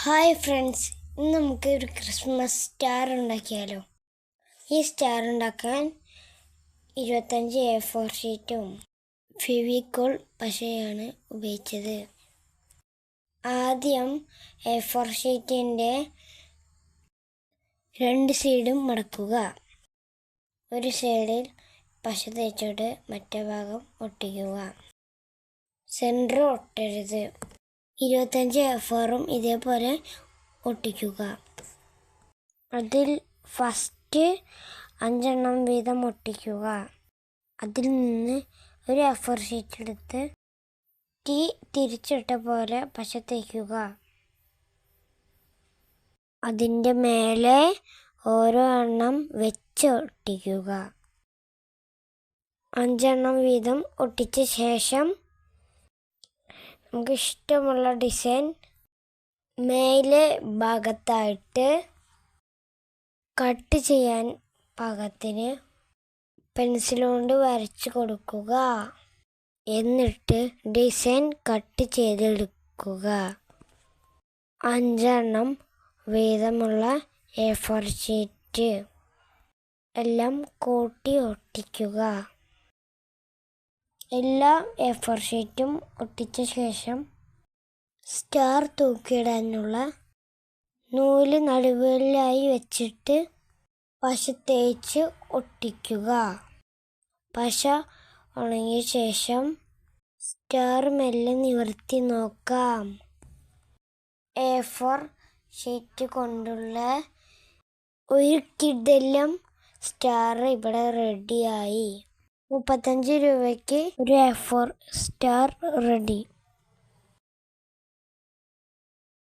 Hi friends, ഇന്ന് നമുക്ക് ഒരു ക്രിസ്മസ് സ്റ്റാർ ഉണ്ടാക്കിയാലോ. ഈ സ്റ്റാർ ഉണ്ടാക്കാൻ 25 A4 ഷീറ്റും ഫെവിക്കോൾ പശയാണ് ഉപയോഗിച്ചത്. ആദ്യം A4 ഷീറ്റിൻ്റെ 2 സൈഡും മടക്കുക. ഒരു സൈഡിൽ പശ തേച്ചിട്ട് മറ്റേ ഭാഗം ഒട്ടിക്കുക. സെൻറ്റർ ഒട്ടരുത്. 25 A4 ഇതേപോലെ ഒട്ടിക്കുക. അതിൽ ഫസ്റ്റ് 5 വീതം ഒട്ടിക്കുക. അതിൽ നിന്ന് ഒരു A4 ഷീറ്റ് എടുത്ത് തിരിച്ചിട്ട പോലെ പശ തേക്കുക. അതിൻ്റെ മേലെ ഓരോ എണ്ണം വെച്ച് ഒട്ടിക്കുക. 5 വീതം ഒട്ടിച്ച ശേഷം നമുക്ക് ഇഷ്ടമുള്ള ഡിസൈൻ മേലെ ഭാഗത്തായിട്ട് കട്ട് ചെയ്യാൻ പാകത്തിന് പെൻസിൽ കൊണ്ട് വരച്ച് കൊടുക്കുക. എന്നിട്ട് ഡിസൈൻ കട്ട് ചെയ്തെടുക്കുക. 5 വീതമുള്ള A4 ഷീറ്റ് എല്ലാം കൂട്ടി ഒട്ടിക്കുക. എല്ലാ A4 ഷീറ്റും ഒട്ടിച്ച ശേഷം സ്റ്റാർ തൂക്കിയിടാനുള്ള നൂല് നടുവിലായി വെച്ചിട്ട് പശ തേച്ച് ഒട്ടിക്കുക. പശ ഉണങ്ങിയ ശേഷം സ്റ്റാർ മെല്ലെ നിവർത്തി നോക്കാം. A4 ഷീറ്റ് കൊണ്ടുള്ള ഒരു കിടിലം സ്റ്റാർ ഇവിടെ റെഡിയായി. 35 രൂപയ്ക്ക് ഒരു A4 സ്റ്റാർ റെഡി.